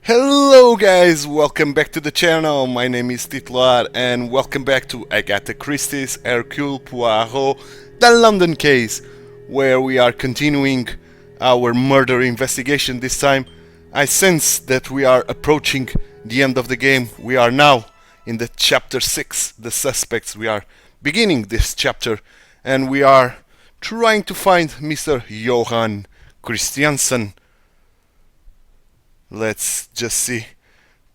Hello guys, welcome back to the channel. My name is Titular and welcome back to Agatha Christie's Hercule Poirot, the London case, where we are continuing our murder investigation. This time I sense that we are approaching the end of the game. We are now in the chapter 6, the suspects. We are beginning this chapter and we are trying to find Mr. Johan Christiansen. Let's just see.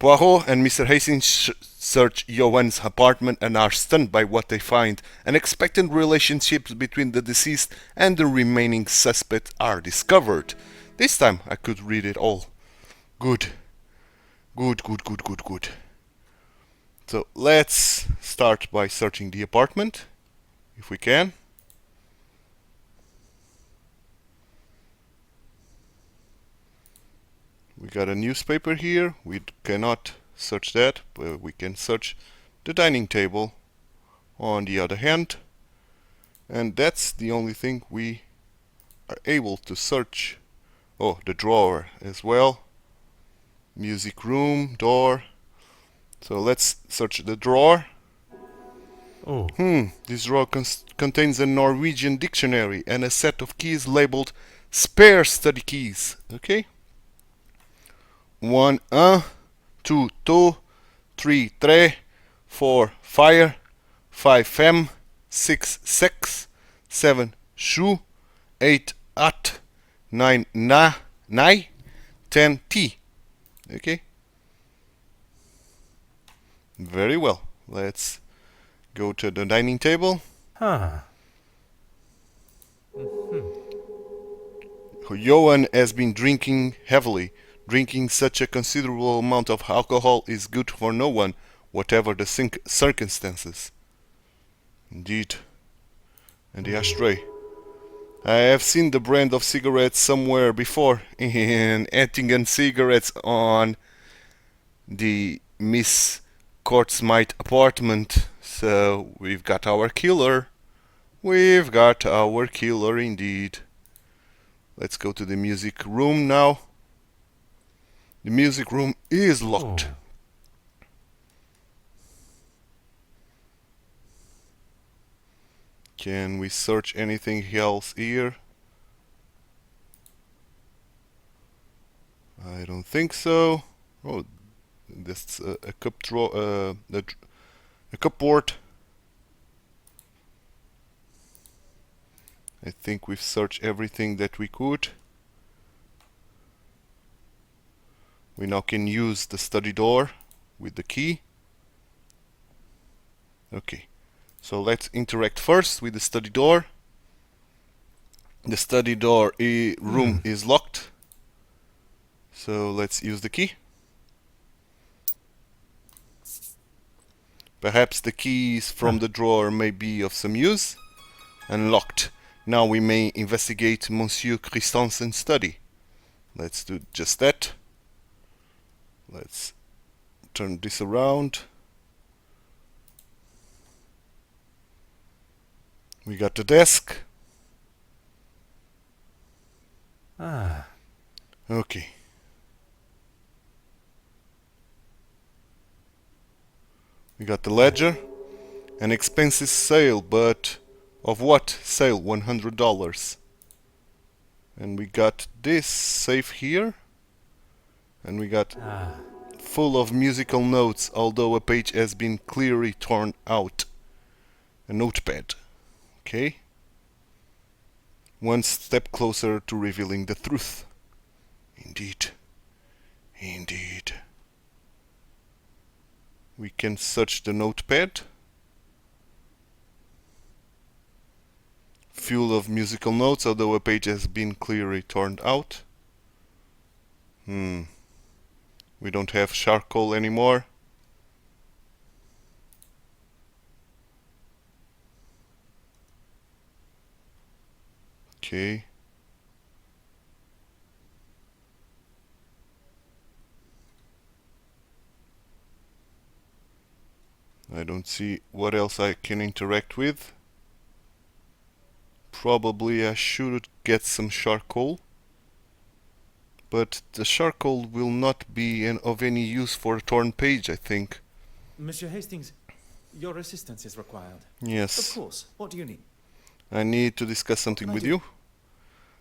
Poirot and Mr. Hastings search Johan's apartment and are stunned by what they find. Unexpected relationships between the deceased and the remaining suspect are discovered. This time I could read it all. Good. Good. So let's start by searching the apartment, if we can. We got a newspaper here. We cannot search that, but we can search the dining table on the other hand. And that's the only thing we are able to search. Oh, the drawer as well. Music room, door. So let's search the drawer. Oh. This drawer contains a Norwegian dictionary and a set of keys labeled spare study keys. Okay? 1 2 2 3 3 4 fire 5 fem 6 sex 7 shoe 8 at 9 na 10 t. Okay, very well. Let's go to the dining table. Huh. Johan has been drinking heavily. Drinking such a considerable amount of alcohol is good for no one, whatever the circumstances. Indeed. And the ashtray. I have seen the brand of cigarettes somewhere before in Ettingen cigarettes on the Miss Kortsmite apartment. So we've got our killer. We've got our killer indeed. Let's go to the music room now. The music room is locked. Oh. Can we search anything else here? I don't think so. Oh, that's a cup drawer, a cupboard. I think we've searched everything that we could. We now can use the study door with the key. Okay, so let's interact first with the study door. The study door room is locked. So let's use the key. Perhaps the keys from the drawer may be of some use. Unlocked. Now we may investigate Monsieur Christensen's study. Let's do just that. Let's turn this around. We got the desk. Okay. We got the ledger. An expensive sale, but of what sale? $100. And we got this safe here. And we got full of musical notes, although a page has been clearly torn out. A notepad. Okay. One step closer to revealing the truth. Indeed. We can search the notepad. Full of musical notes, although a page has been clearly torn out. We don't have charcoal anymore. Okay. I don't see what else I can interact with. Probably I should get some charcoal. But the charcoal will not be of any use for a torn page, I think. Monsieur Hastings, your assistance is required. Yes. Of course. What do you need? I need to discuss something can I with do? you.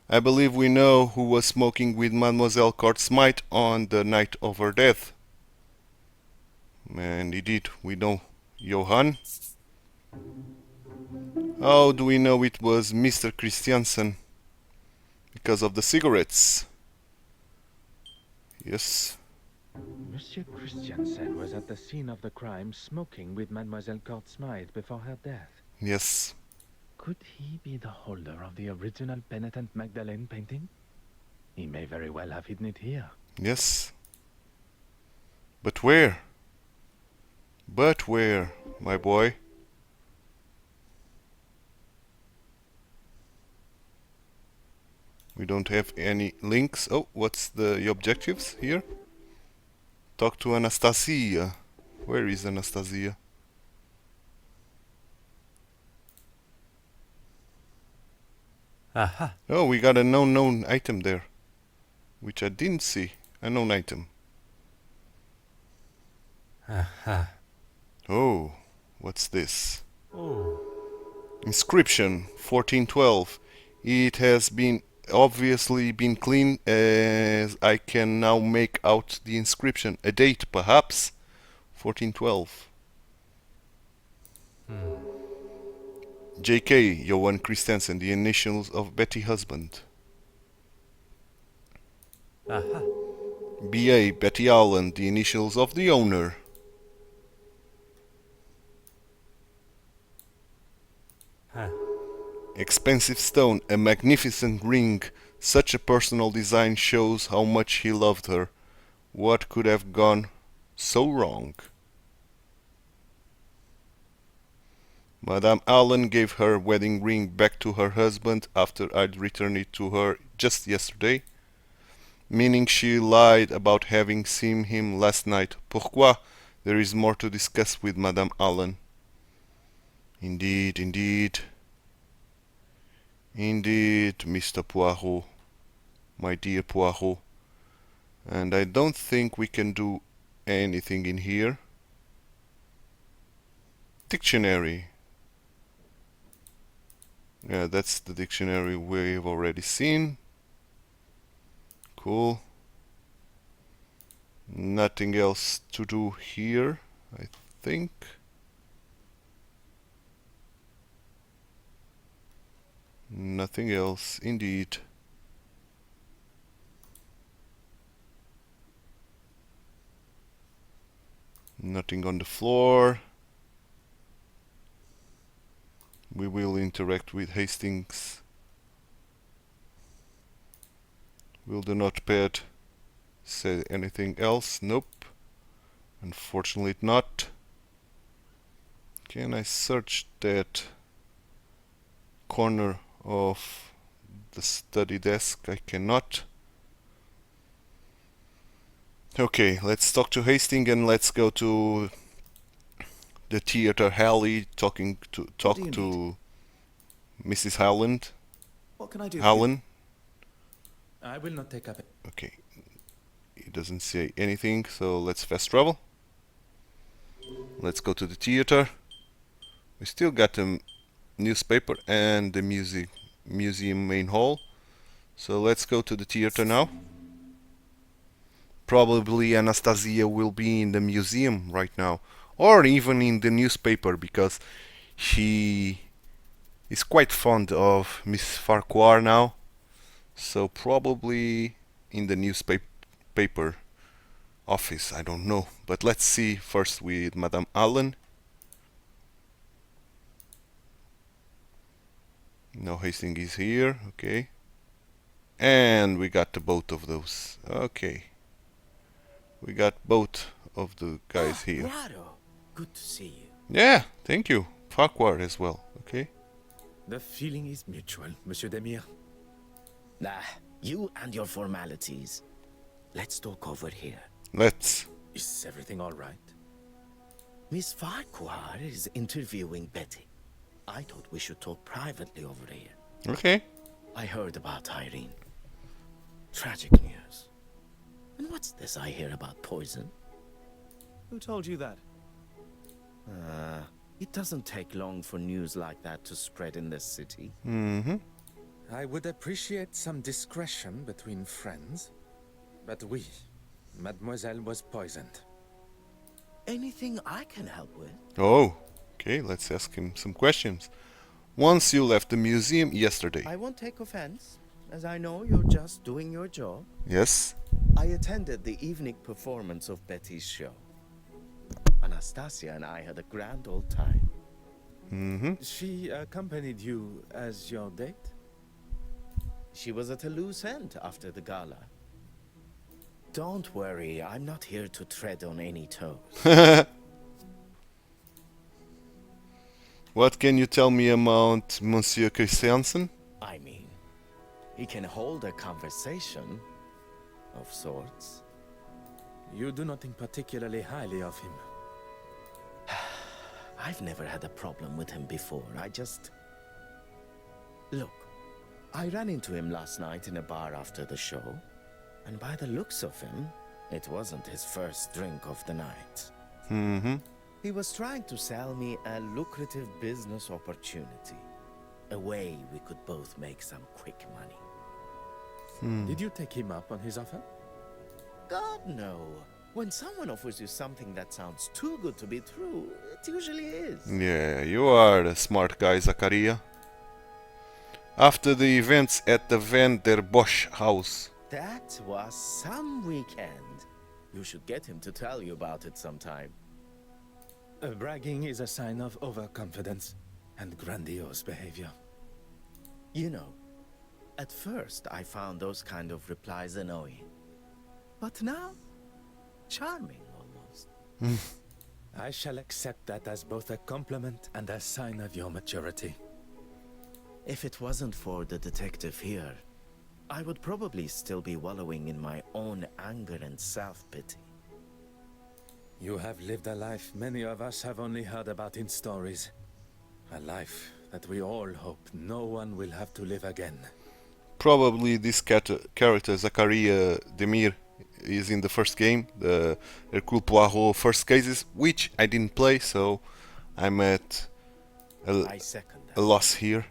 I believe we know who was smoking with Mademoiselle Smythe on the night of her death. And indeed, we know Johann. How do we know it was Mr. Christiansen? Because of the cigarettes. Yes. Monsieur Christiansen was at the scene of the crime smoking with Mademoiselle Smythe before her death. Yes. Could he be the holder of the original Penitent Magdalene painting? He may very well have hidden it here. Yes. But where? But where, my boy? We don't have any links. Oh, what's the objectives here? Talk to Anastasia. Where is Anastasia? Aha. Oh, we got a known item there, which I didn't see. A known item. Aha. Oh, what's this? Oh. Inscription 1412. It has been obviously been cleaned, as I can now make out the inscription. A date, perhaps? 1412. J.K. Johan Christensen, the initials of Betty husband. Aha. B.A. Betty Allen, the initials of the owner. Ha. Expensive stone, a magnificent ring. Such a personal design shows how much he loved her. What could have gone so wrong? Madame Allen gave her wedding ring back to her husband after I'd returned it to her just yesterday, meaning she lied about having seen him last night. Pourquoi? There is more to discuss with Madame Allen. Indeed, indeed. Indeed, Mr. Poirot. My dear Poirot. And I don't think we can do anything in here. Dictionary. Yeah, that's the dictionary we've already seen. Cool. Nothing else to do here, I think. Nothing else, indeed. Nothing on the floor. We will interact with Hastings. Will the notepad say anything else? Nope. Unfortunately not. Can I search that corner of the study desk? I cannot. Okay, let's talk to Hastings and let's go to the theater Halley talk do you to Mrs. Howland. What can I do? Howland. I will not take up it. Okay. It doesn't say anything, so let's fast travel. Let's go to the theater. We still got the newspaper and the museum main hall. So let's go to the theater now. Probably Anastasia will be in the museum right now, or even in the newspaper, because she is quite fond of Miss Farquhar now. So probably in the newspaper office, I don't know. But let's see first with Madame Allen. No, Hastings is here, okay. And we got the both of those. Okay. We got both of the guys here. Poirot, good to see you. Yeah, thank you. Farquhar as well, okay. The feeling is mutual, Monsieur Demire. You and your formalities. Let's talk over here. Let's. Is everything all right? Miss Farquhar is interviewing Betty. I thought we should talk privately over here. Okay. I heard about Irene. Tragic news. And what's this I hear about poison? Who told you that? It doesn't take long for news like that to spread in this city. Mm-hmm. I would appreciate some discretion between friends. But oui, Mademoiselle was poisoned. Anything I can help with? Oh, okay, let's ask him some questions. Once you left the museum yesterday. I won't take offense, as I know you're just doing your job. Yes? I attended the evening performance of Betty's show. Anastasia and I had a grand old time. Mm-hmm. She accompanied you as your date? She was at a loose end after the gala. Don't worry, I'm not here to tread on any toes. What can you tell me about Monsieur Christiansen? I mean, he can hold a conversation of sorts. You do not think particularly highly of him. I've never had a problem with him before. Look, I ran into him last night in a bar after the show, and by the looks of him, it wasn't his first drink of the night. Mm-hmm. He was trying to sell me a lucrative business opportunity. A way we could both make some quick money. Did you take him up on his offer? God, no. When someone offers you something that sounds too good to be true, it usually is. Yeah, you are a smart guy, Zakaria. After the events at the Van der Bosch house. That was some weekend. You should get him to tell you about it sometime. Bragging is a sign of overconfidence and grandiose behavior. You know, at first I found those kind of replies annoying. But now, charming almost. I shall accept that as both a compliment and a sign of your maturity. If it wasn't for the detective here, I would probably still be wallowing in my own anger and self-pity. You have lived a life many of us have only heard about in stories. A life that we all hope no one will have to live again. Probably this character, Zakaria Demir, is in the first game, the Hercule Poirot first cases, which I didn't play, so I'm at I second a that. loss here.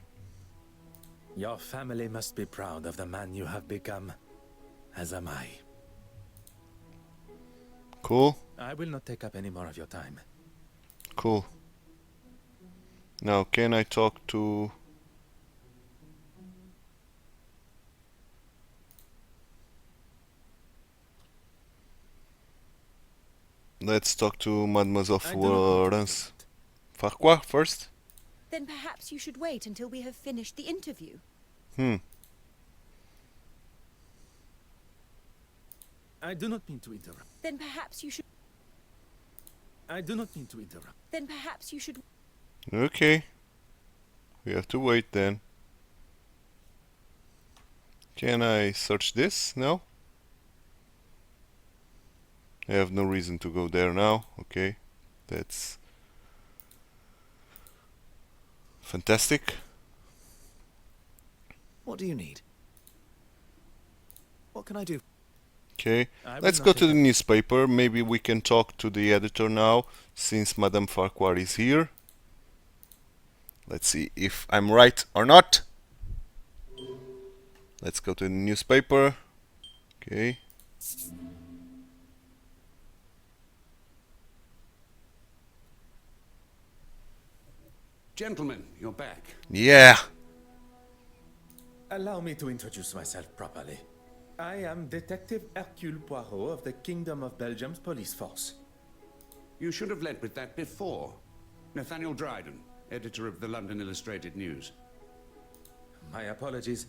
Your family must be proud of the man you have become, as am I. Cool, I will not take up any more of your time. cool. Now, can I talk to... Let's talk to Mademoiselle I do not want to Florence Farquhar first. Then perhaps you should wait until we have finished the interview. I do not mean to interrupt. Then perhaps you should. I do not mean to interrupt. Then perhaps you should. Okay. We have to wait then. Can I search this? No? I have no reason to go there now. Okay. That's fantastic. What do you need? What can I do? Okay. I will Let's not go take to the up- newspaper. Maybe we can talk to the editor now, since Madame Farquhar is here. Let's see if I'm right or not. Let's go to the newspaper. Okay. Gentlemen, you're back. Yeah. Allow me to introduce myself properly. I am Detective Hercule Poirot of the Kingdom of Belgium's police force. You should have led with that before. Nathaniel Dryden, editor of the London Illustrated News. My apologies.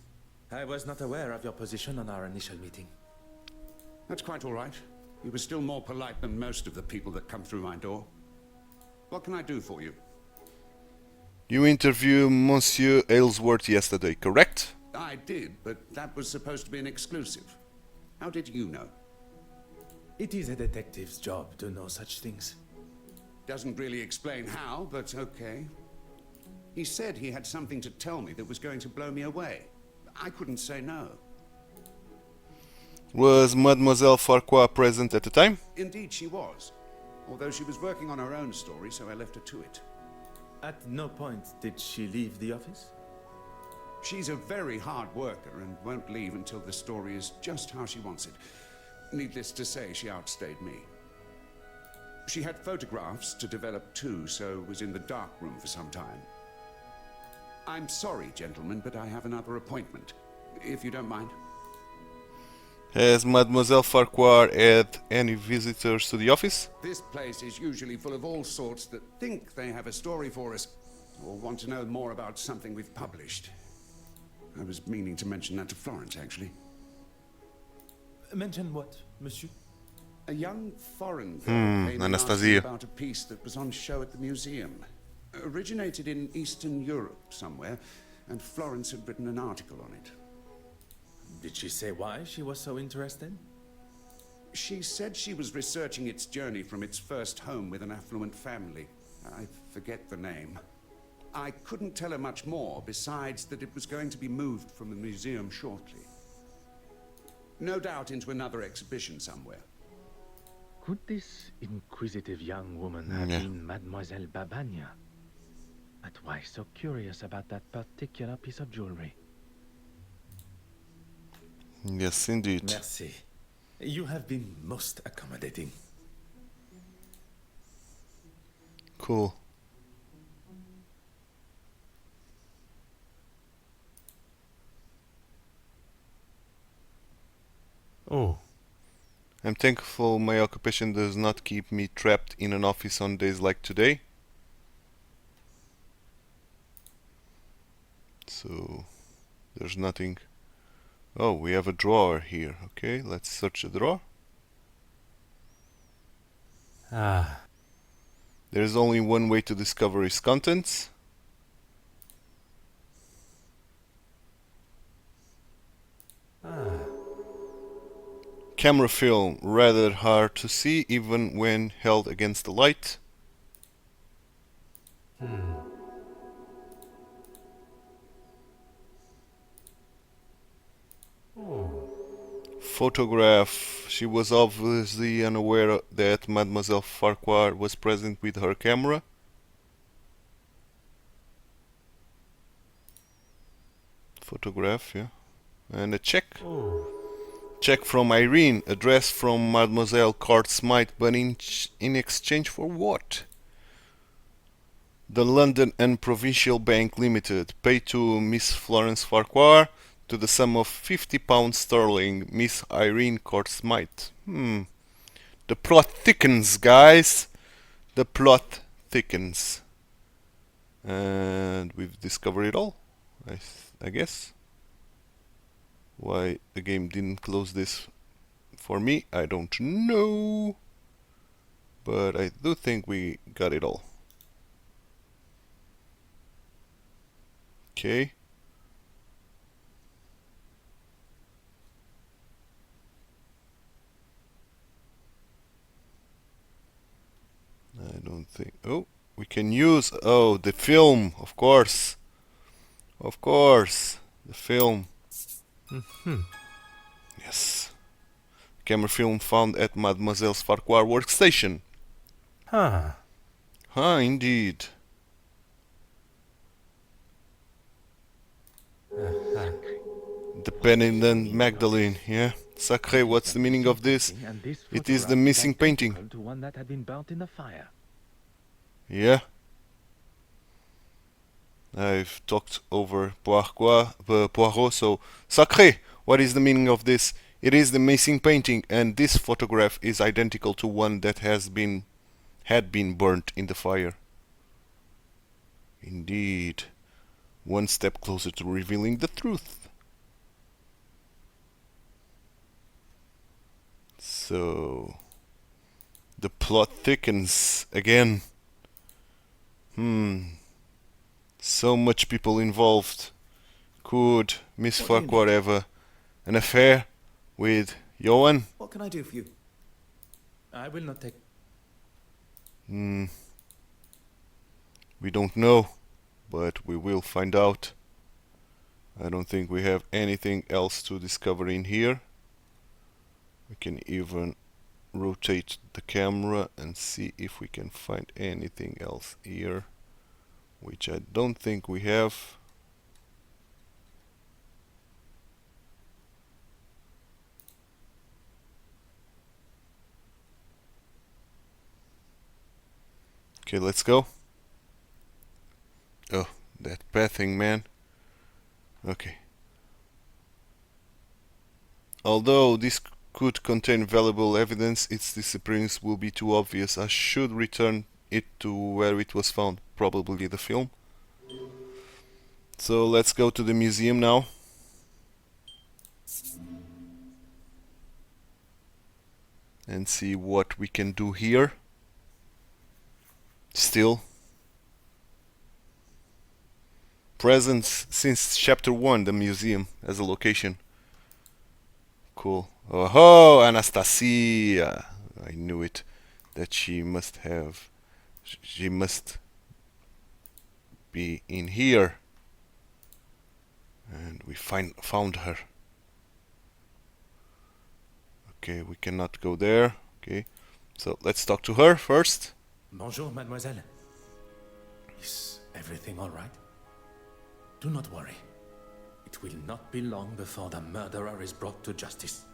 I was not aware of your position on our initial meeting. That's quite all right. You were still more polite than most of the people that come through my door. What can I do for you? You interviewed Monsieur Aylesworth yesterday, correct? I did, but that was supposed to be an exclusive. How did you know? It is a detective's job to know such things. Doesn't really explain how, but okay. He said he had something to tell me that was going to blow me away. I couldn't say no. Was Mademoiselle Farquhar present at the time? Indeed, she was. Although she was working on her own story, so I left her to it. At no point did she leave the office? She's a very hard worker and won't leave until the story is just how she wants it. Needless to say, she outstayed me. She had photographs to develop too, so was in the dark room for some time. I'm sorry, gentlemen, but I have another appointment, if you don't mind. Has Mademoiselle Farquhar had any visitors to the office? This place is usually full of all sorts that think they have a story for us, or want to know more about something we've published. I was meaning to mention that to Florence, actually. Mention what, monsieur? A young foreign girl came and asked me Anastasia. about a piece that was on show at the museum. Originated in Eastern Europe somewhere, and Florence had written an article on it. Did she say why she was so interested? She said she was researching its journey from its first home with an affluent family. I forget the name. I couldn't tell her much more, besides that it was going to be moved from the museum shortly. No doubt into another exhibition somewhere. Could this inquisitive young woman have Yeah. been Mademoiselle Babania? But why so curious about that particular piece of jewelry? Yes, indeed. Merci. You have been most accommodating. Cool. Oh. I'm thankful my occupation does not keep me trapped in an office on days like today. So, there's nothing. Oh, we have a drawer here. Okay, let's search the drawer. Ah. There's only one way to discover its contents. Ah. Camera film, rather hard to see even when held against the light. Oh. Photograph. She was obviously unaware that Mademoiselle Farquhar was present with her camera. Photograph, yeah. And a check. Oh. Check from Irene, address from Mademoiselle Carte Smythe, but in exchange for what? The London and Provincial Bank Limited. Pay to Miss Florence Farquhar to the sum of £50 sterling. Miss Irene Carte Smythe. The plot thickens, guys. The plot thickens. And we've discovered it all, I guess. Why the game didn't close this for me, I don't know. But I do think we got it all. Okay. I don't think. Oh, we can use. Oh, the film, of course. Of course. The film. Yes. Camera film found at Mademoiselle Farquhar workstation. Huh. Indeed. The penitent Magdalene, yeah. Sacré, what's the meaning of this? And this It is the photograph missing painting. identical to one that had been burnt in the fire. Yeah. I've talked over Poirot, so Sacré, what is the meaning of this? It is the missing painting, and this photograph is identical to one that had been burnt in the fire. Indeed. One step closer to revealing the truth. So the plot thickens again. So much people involved. Could Miss What do you Farquhar have an affair with Johan? What can I do for you? I will not take... We don't know, but we will find out. I don't think we have anything else to discover in here. We can even rotate the camera and see if we can find anything else here, which I don't think we have. Okay, let's go. Oh, that pathing, man. Okay. Although this could contain valuable evidence, its disappearance will be too obvious. I should return it to where it was found, probably the film. So let's go to the museum now. And see what we can do here. Still presence since chapter 1, the museum as a location. Cool. Oh, Anastasia! I knew it. That she must be in here. And we found her. Okay, we cannot go there. Okay, so let's talk to her first. Bonjour, mademoiselle. Is everything all right? Do not worry. It will not be long before the murderer is brought to justice.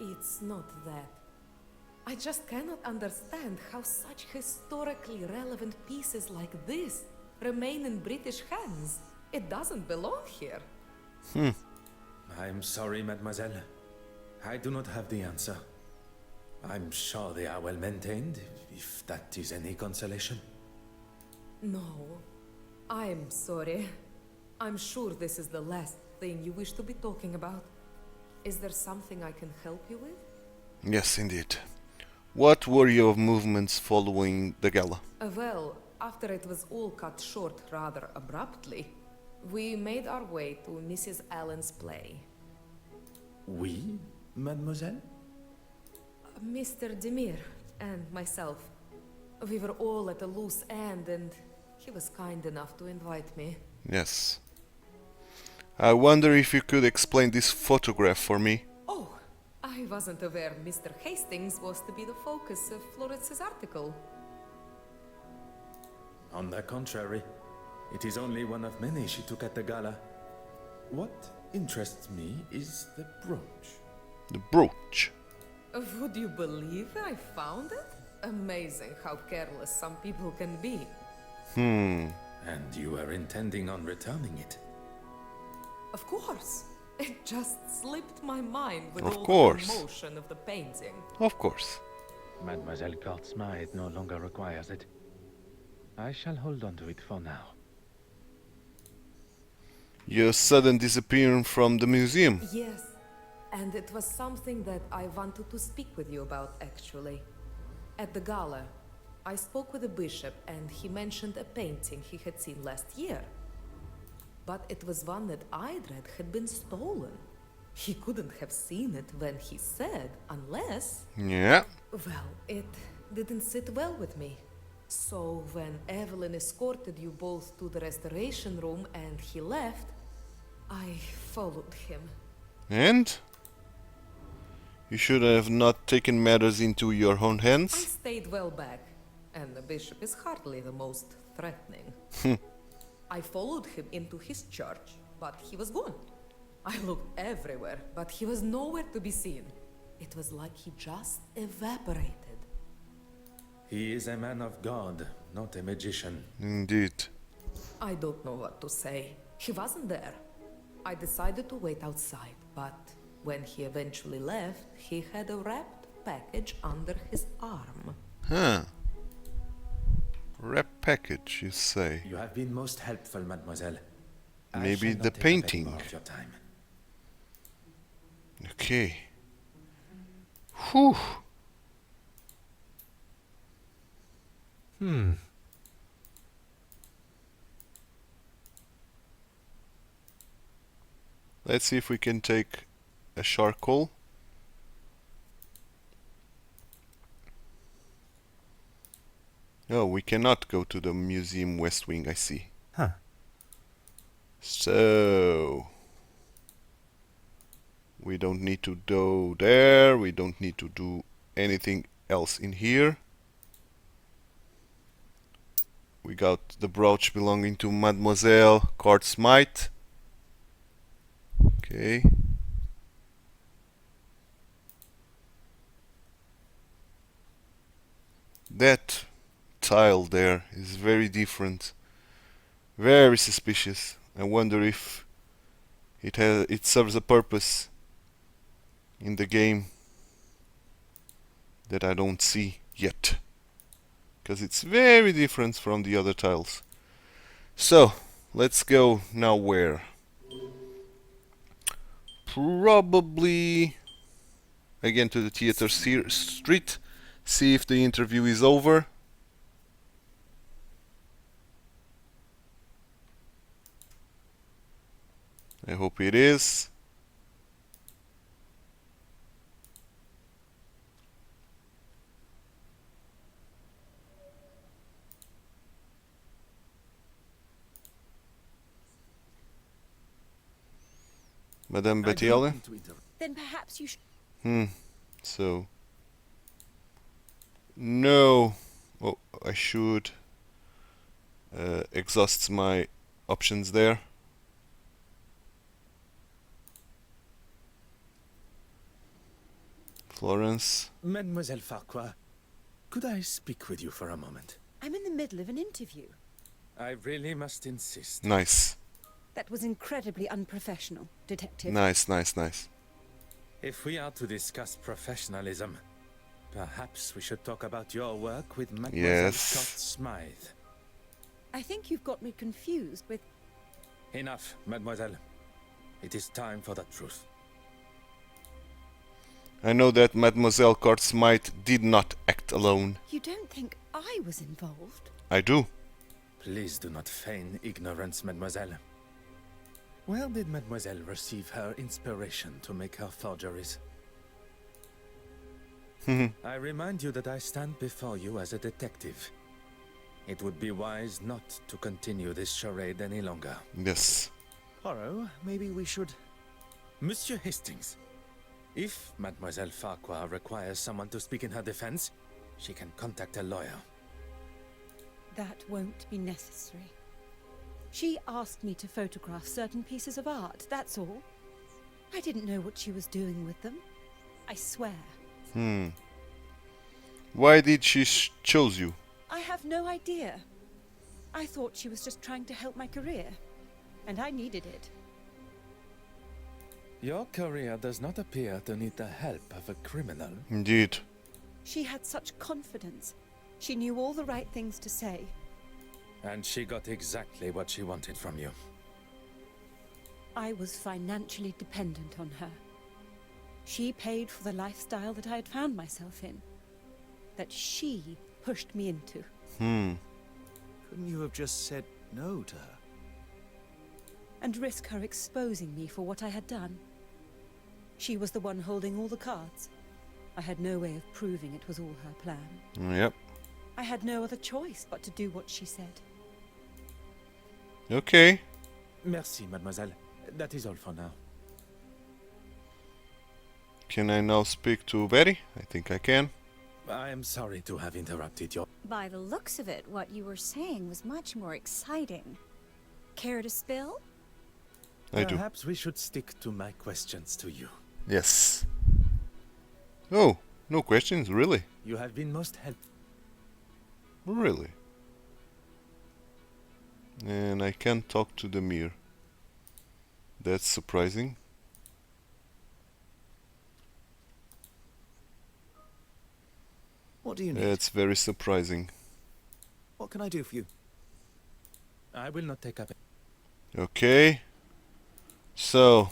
It's not that. I just cannot understand how such historically relevant pieces like this remain in British hands. It doesn't belong here. I'm sorry, mademoiselle. I do not have the answer. I'm sure they are well maintained, if that is any consolation. No, I'm sorry. I'm sure this is the last thing you wish to be talking about. Is there something I can help you with? Yes, indeed. What were your movements following the gala? Well, after it was all cut short rather abruptly, we made our way to Mrs. Allen's play. We, mademoiselle? Mr. Demir and myself. We were all at a loose end and he was kind enough to invite me. Yes. I wonder if you could explain this photograph for me. Oh, I wasn't aware Mr. Hastings was to be the focus of Florence's article. On the contrary, it is only one of many she took at the gala. What interests me is the brooch. The brooch. Would you believe I found it? Amazing how careless some people can be. And you were intending on returning it? Of course. It just slipped my mind with Of all course. the emotion of the painting. Of course. Mademoiselle Kortsma no longer requires it. I shall hold on to it for now. Your sudden disappearance from the museum. Yes, and it was something that I wanted to speak with you about, actually. At the gala, I spoke with the bishop and he mentioned a painting he had seen last year. But it was one that I'd read had been stolen. He couldn't have seen it when he said, unless... Yeah. Well, it didn't sit well with me. So when Evelyn escorted you both to the restoration room and he left, I followed him. And? You should have not taken matters into your own I hands. stayed well back, and the bishop is hardly the most threatening. I followed him into his church, but he was gone. I looked everywhere, but he was nowhere to be seen. It was like he just evaporated. He is a man of God, not a magician. Indeed. I don't know what to say. He wasn't there. I decided to wait outside, but when he eventually left, he had a wrapped package under his arm. Huh. Wrap package, you say? You have been most helpful, mademoiselle. I Maybe shall not the take up any painting. more of your time. Okay. Whew. Let's see if we can take a charcoal. No, we cannot go to the museum west wing, I see. Huh. So We don't need to go there. We don't need to do anything else in here. We got the brooch belonging to Mademoiselle Card Smythe. Okay. That tile there is very different. Very suspicious. I wonder if it serves a purpose in the game that I don't see yet, because it's very different from the other tiles. So let's go now where? Probably again to the theater street, see if the interview is over. I hope it is. Madame Bettiale? Then perhaps you should... So... No. Oh, I should exhaust my options there. Florence. Mademoiselle Farquhar, could I speak with you for a moment? I'm in the middle of an interview. I really must insist. Nice. That was incredibly unprofessional, Detective. Nice, nice, nice. If we are to discuss professionalism, perhaps we should talk about your work with Mademoiselle Scott Smythe. I think you've got me confused with... Enough, mademoiselle. It is time for the truth. I know that Mademoiselle Card Smythe did not act alone. You don't think I was involved? I do. Please do not feign ignorance, mademoiselle. Where did mademoiselle receive her inspiration to make her forgeries? I remind you that I stand before you as a detective. It would be wise not to continue this charade any longer. Yes. Poirot, maybe we should... Monsieur Hastings, if Mademoiselle Farquhar requires someone to speak in her defense, she can contact a lawyer. That won't be necessary. She asked me to photograph certain pieces of art, that's all. I didn't know what she was doing with them. I swear. Why did she choose you? I have no idea. I thought she was just trying to help my career, and I needed it. Your career does not appear to need the help of a criminal. Indeed. She had such confidence. She knew all the right things to say. And she got exactly what she wanted from you. I was financially dependent on her. She paid for the lifestyle that I had found myself in, that she pushed me into. Couldn't you have just said no to her? And risk her exposing me for what I had done? She was the one holding all the cards. I had no way of proving it was all her plan. Yep. I had no other choice but to do what she said. Okay. Merci, mademoiselle. That is all for now. Can I now speak to Betty? I think I can. I am sorry to have interrupted your... By the looks of it, what you were saying was much more exciting. Care to spill? I do. Perhaps we should stick to my questions to you. Yes. Oh, no questions, really? You have been most helpful. Really? And I can't talk to the mirror. That's surprising. What do you need? That's very surprising. What can I do for you? I will not take up... Okay. So,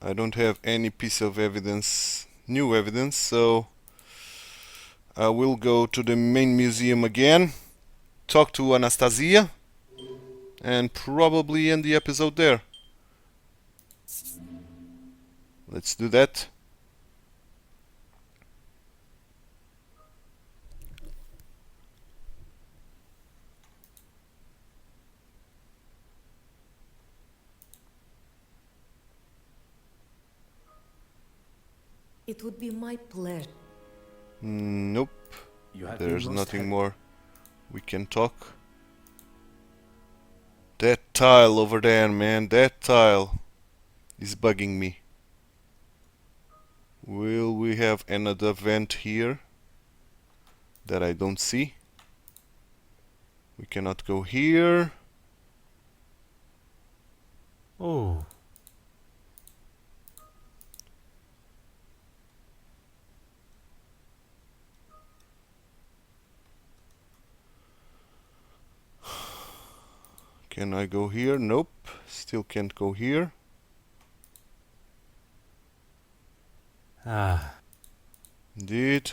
I don't have any piece of evidence, new evidence, so I will go to the main museum again, talk to Anastasia, and probably end the episode there. Let's do that. It would be my pleasure. Nope. You have There's been most nothing helpful. more we can talk. That tile over there, man, that tile is bugging me. Will we have another vent here that I don't see? We cannot go here. Oh. Can I go here? Nope. Still can't go here. Ah. Indeed.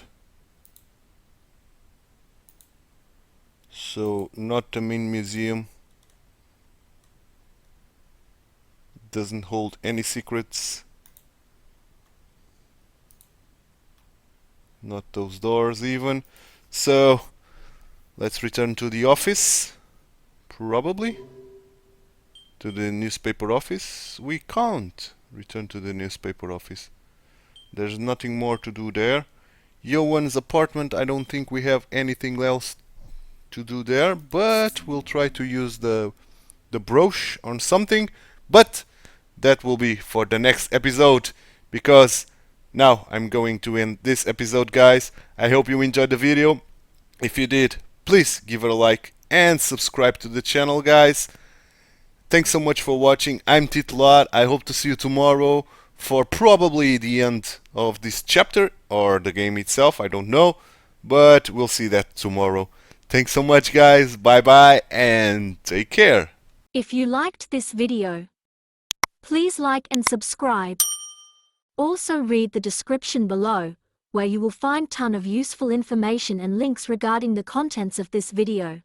So, not the main museum. Doesn't hold any secrets. Not those doors even. So, let's return to the office. Probably. To the newspaper office. We can't return to the newspaper office. There's nothing more to do there. Johan's apartment, I don't think we have anything else to do there, but we'll try to use the brooch on something, but that will be for the next episode, because now I'm going to end this episode, guys. I hope you enjoyed the video. If you did, please give it a like and subscribe to the channel, guys. Thanks so much for watching. I'm TituElite. I hope to see you tomorrow for probably the end of this chapter or the game itself. I don't know, but we'll see that tomorrow. Thanks so much, guys. Bye bye and take care. If you liked this video, please like and subscribe. Also read the description below, where you will find ton of useful information and links regarding the contents of this video.